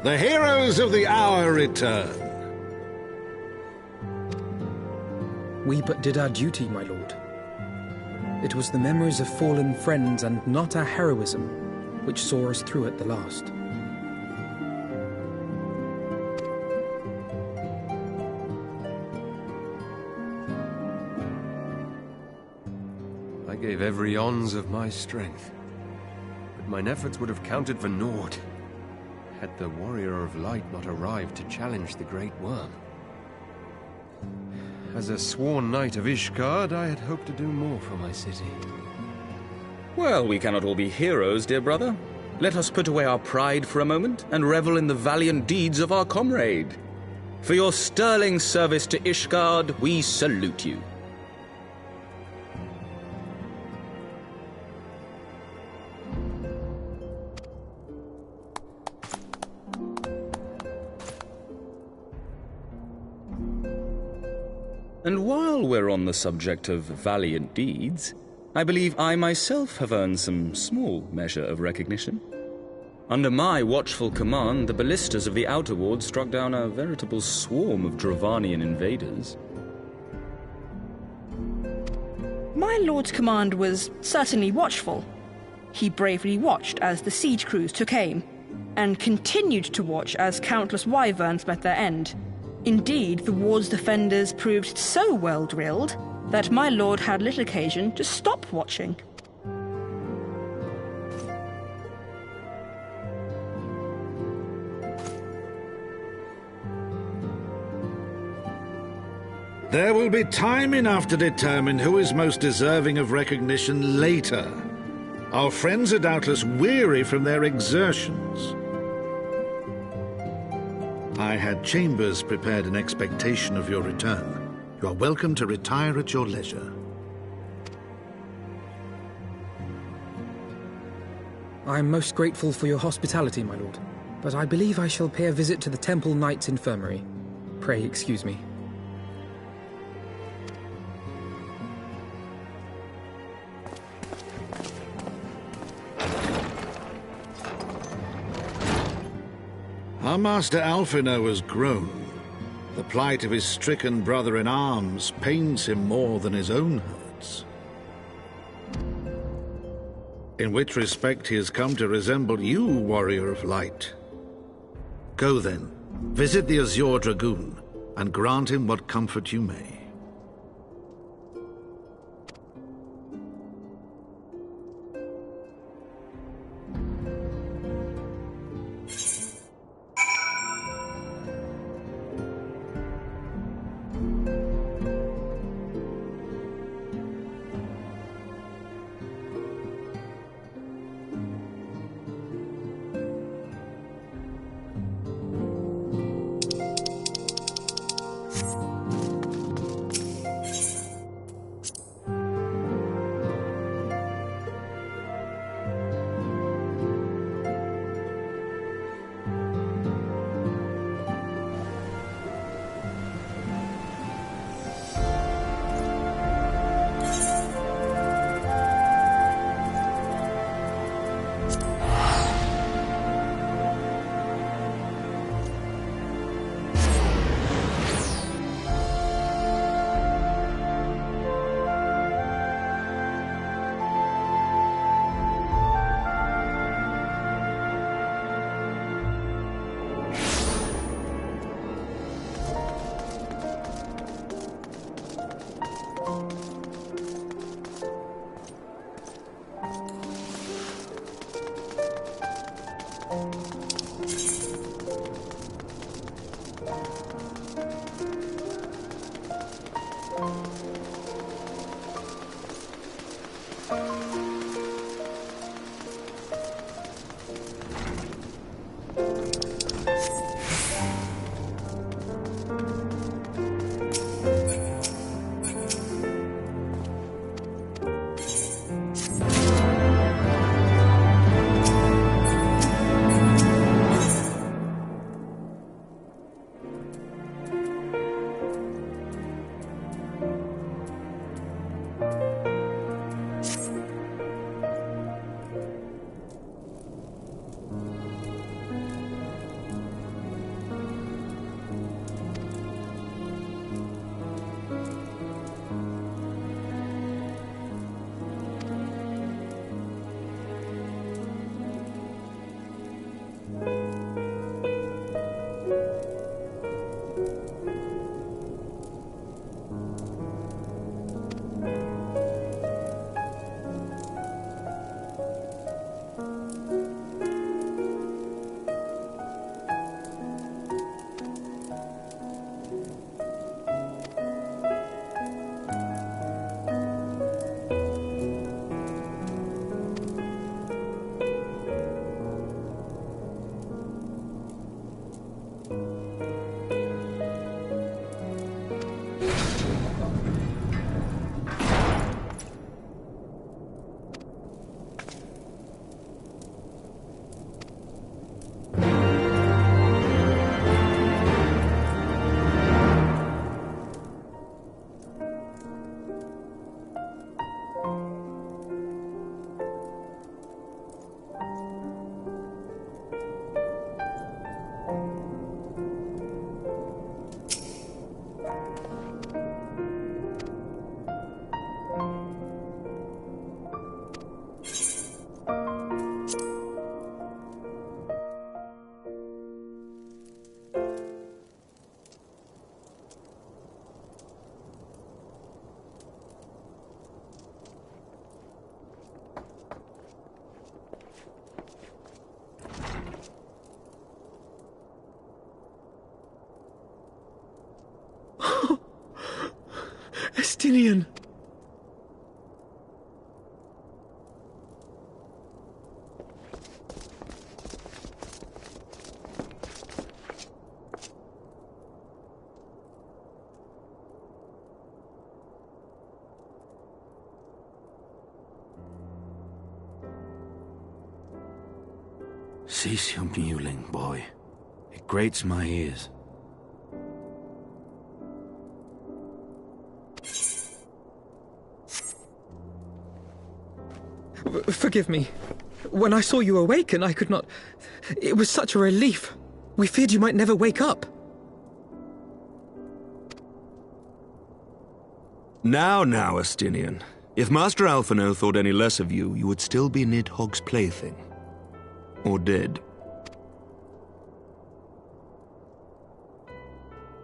The heroes of the hour return. We but did our duty, my lord. It was the memories of fallen friends and not our heroism which saw us through at the last. I gave every ounce of my strength, but mine efforts would have counted for naught had the Warrior of Light not arrived to challenge the Great Worm. As a sworn knight of Ishgard, I had hoped to do more for my city. Well, we cannot all be heroes, dear brother. Let us put away our pride for a moment and revel in the valiant deeds of our comrade. For your sterling service to Ishgard, we salute you. And while we're on the subject of valiant deeds, I believe I myself have earned some small measure of recognition. Under my watchful command, the ballistas of the Outer Ward struck down a veritable swarm of Dravanian invaders. My lord's command was certainly watchful. He bravely watched as the siege crews took aim, and continued to watch as countless wyverns met their end. Indeed, the ward's defenders proved so well drilled that my lord had little occasion to stop watching. There will be time enough to determine who is most deserving of recognition later. Our friends are doubtless weary from their exertions. I had chambers prepared in expectation of your return. You are welcome to retire at your leisure. I am most grateful for your hospitality, my lord, but I believe I shall pay a visit to the Temple Knight's Infirmary. Pray excuse me. Our master Alphino has grown. The plight of his stricken brother-in-arms pains him more than his own hurts. In which respect he has come to resemble you, Warrior of Light. Go then, visit the Azure Dragoon, and grant him what comfort you may. Estinian! Cease your mewling, boy. It grates my ears. Forgive me. When I saw you awaken, I could not... It was such a relief. We feared you might never wake up. Now, Estinian. If Master Alphino thought any less of you, you would still be Nidhogg's plaything. Or dead.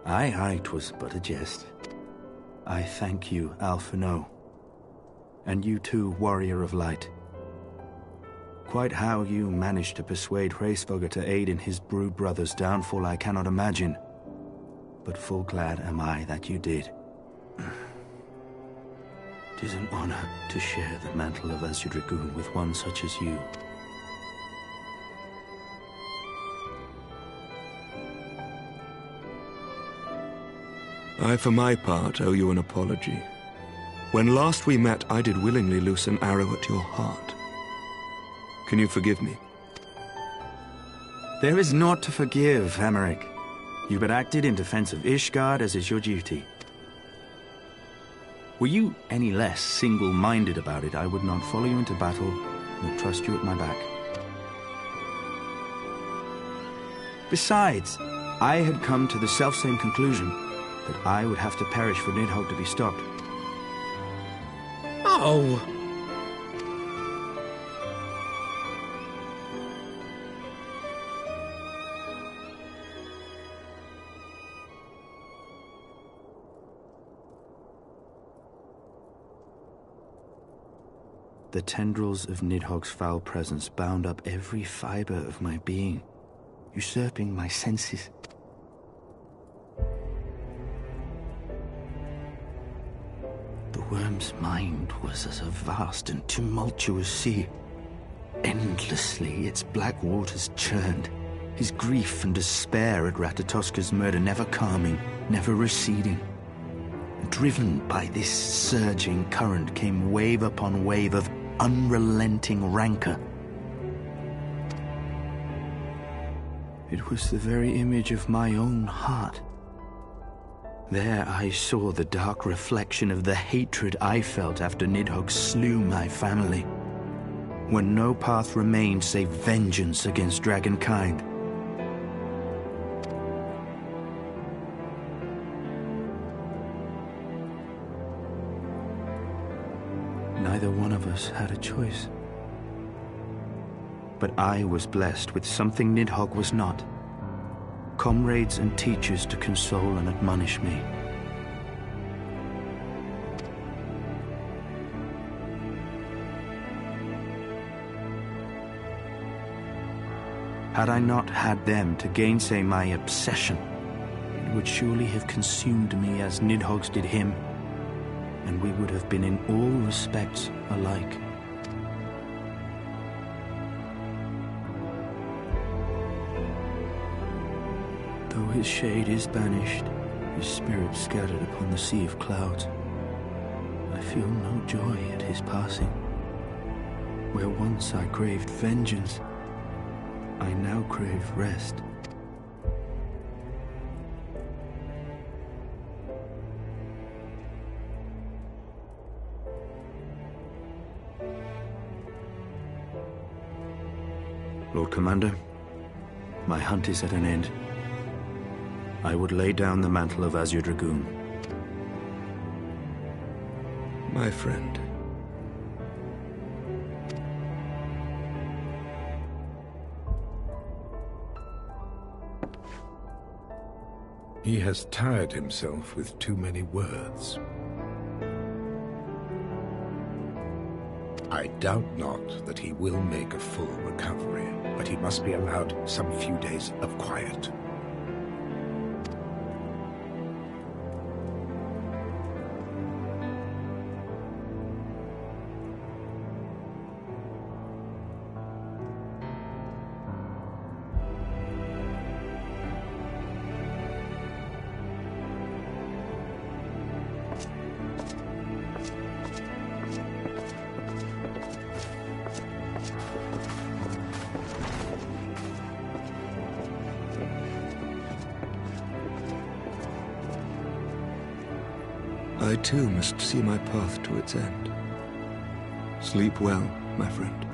Aye, 'twas but a jest. I thank you, Alphino. And you too, Warrior of Light. Quite how you managed to persuade Hraesvogr to aid in his brood brother's downfall I cannot imagine. But full glad am I that you did. 'Tis an honor to share the mantle of Azure Dragoon with one such as you. I, for my part, owe you an apology. When last we met, I did willingly loose an arrow at your heart. Can you forgive me? There is naught to forgive, Hameric. You but acted in defense of Ishgard as is your duty. Were you any less single-minded about it, I would not follow you into battle, nor trust you at my back. Besides, I had come to the selfsame conclusion, that I would have to perish for Nidhogg to be stopped. Oh! The tendrils of Nidhogg's foul presence bound up every fiber of my being, usurping my senses. The worm's mind was as a vast and tumultuous sea. Endlessly its black waters churned, his grief and despair at Ratatoska's murder never calming, never receding. Driven by this surging current came wave upon wave of unrelenting rancor. It was the very image of my own heart. There I saw the dark reflection of the hatred I felt after Nidhogg slew my family, when no path remained save vengeance against dragonkind. Neither one of us had a choice. But I was blessed with something Nidhogg was not. Comrades and teachers to console and admonish me. Had I not had them to gainsay my obsession, it would surely have consumed me as Nidhogg's did him, and we would have been in all respects alike. Though his shade is banished, his spirit scattered upon the sea of clouds, I feel no joy at his passing. Where once I craved vengeance, I now crave rest. Lord Commander, my hunt is at an end. I would lay down the mantle of Azure Dragoon. My friend. He has tired himself with too many words. I doubt not that he will make a full recovery, but he must be allowed some few days of quiet. I too must see my path to its end. Sleep well, my friend.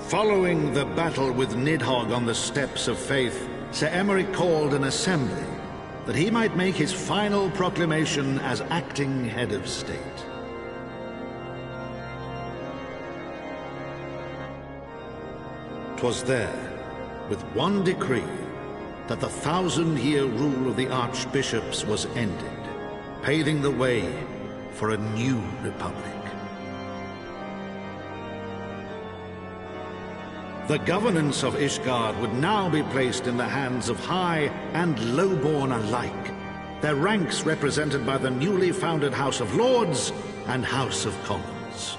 Following the battle with Nidhogg on the Steps of Faith, Sir Emeric called an assembly that he might make his final proclamation as acting head of state. "'Twas there, with one decree, that the 1,000-year rule of the archbishops was ended, paving the way for a new republic. The governance of Ishgard would now be placed in the hands of high and lowborn alike, their ranks represented by the newly founded House of Lords and House of Commons.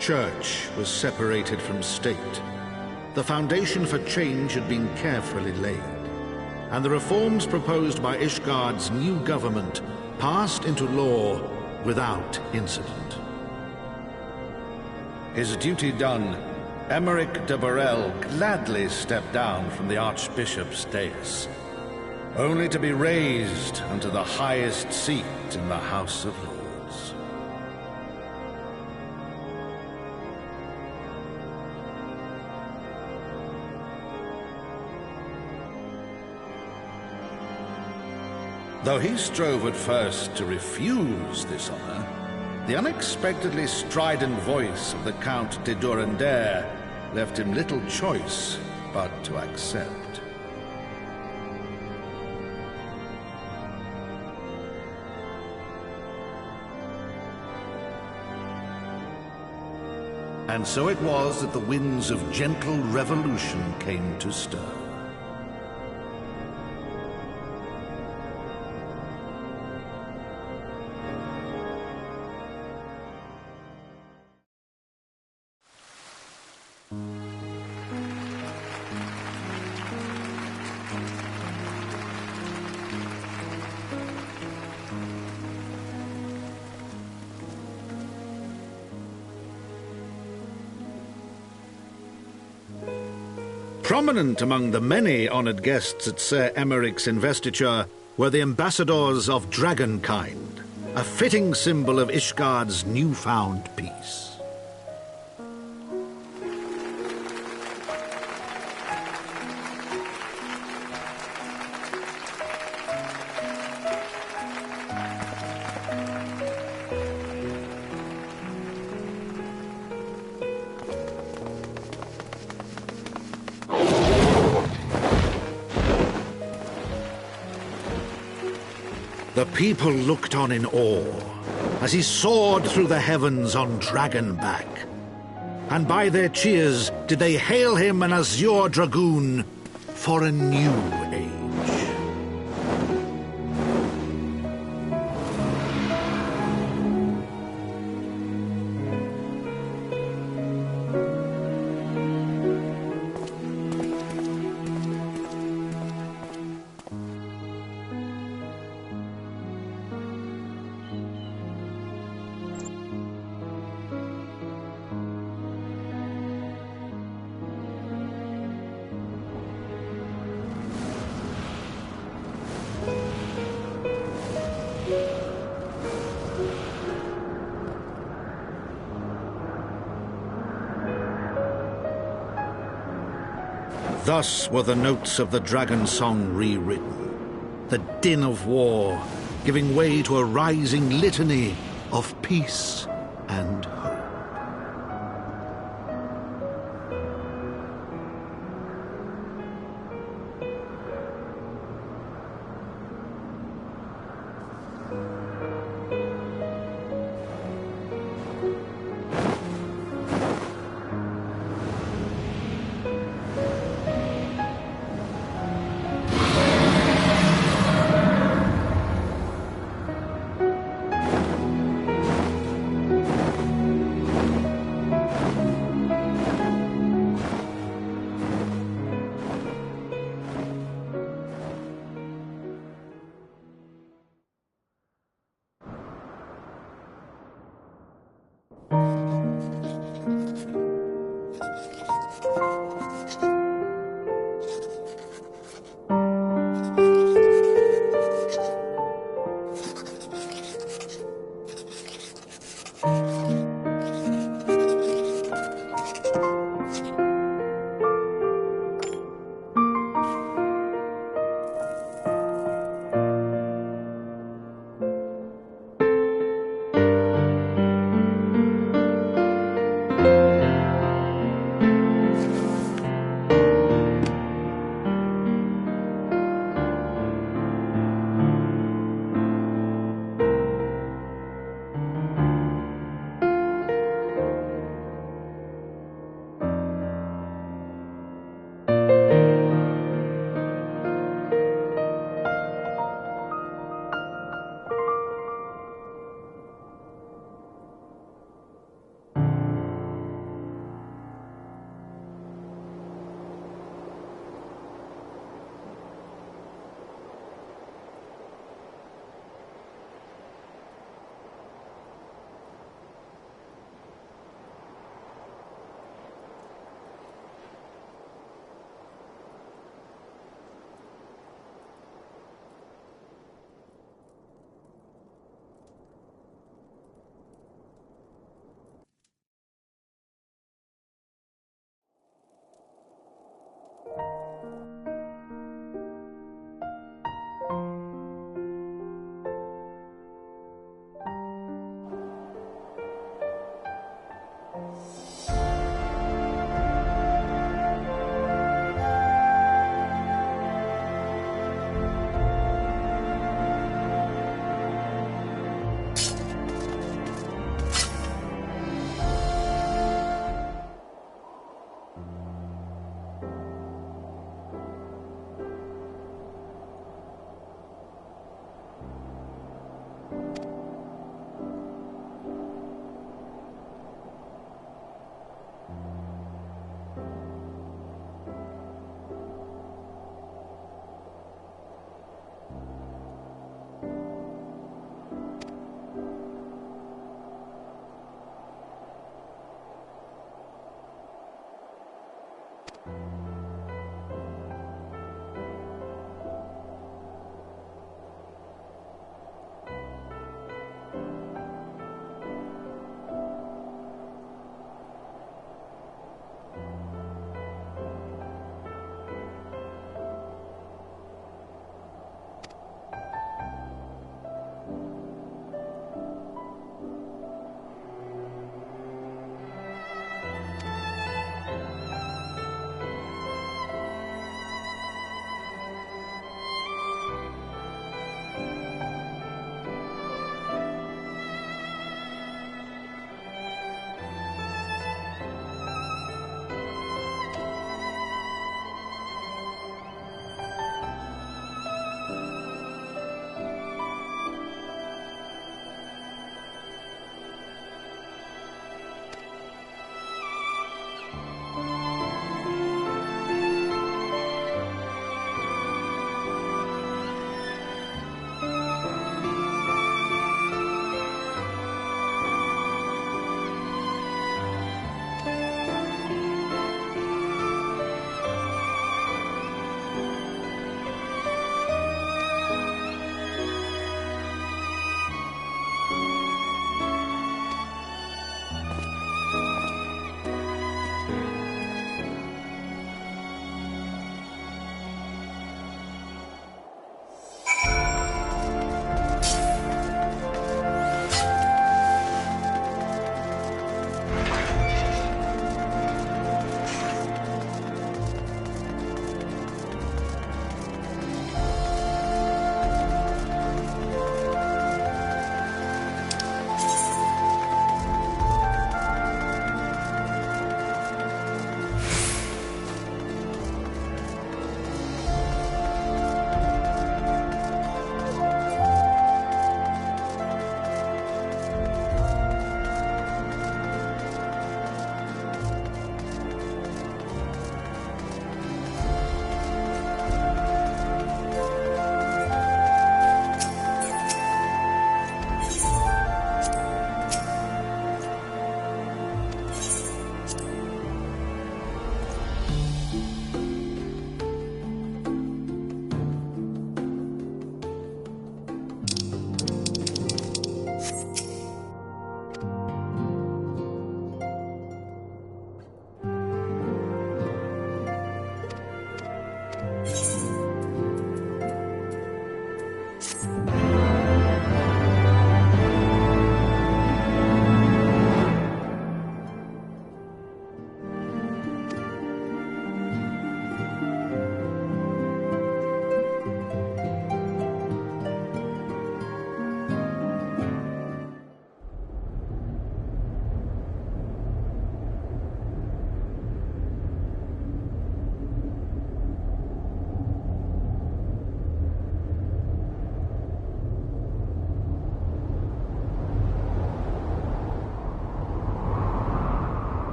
Church was separated from state. The foundation for change had been carefully laid, and the reforms proposed by Ishgard's new government passed into law without incident. His duty done, Emeric de Burrell gladly stepped down from the Archbishop's dais, only to be raised unto the highest seat in the House of Lords. Though he strove at first to refuse this honor, the unexpectedly strident voice of the Count de Durandare left him little choice but to accept. And so it was that the winds of gentle revolution came to stir. Prominent among the many honored guests at Sir Emeric's investiture were the ambassadors of Dragonkind, a fitting symbol of Ishgard's newfound peace. The people looked on in awe as he soared through the heavens on Dragonback, and by their cheers did they hail him an Azure Dragoon for a new age. Thus were the notes of the dragon song rewritten, the din of war giving way to a rising litany of peace and hope.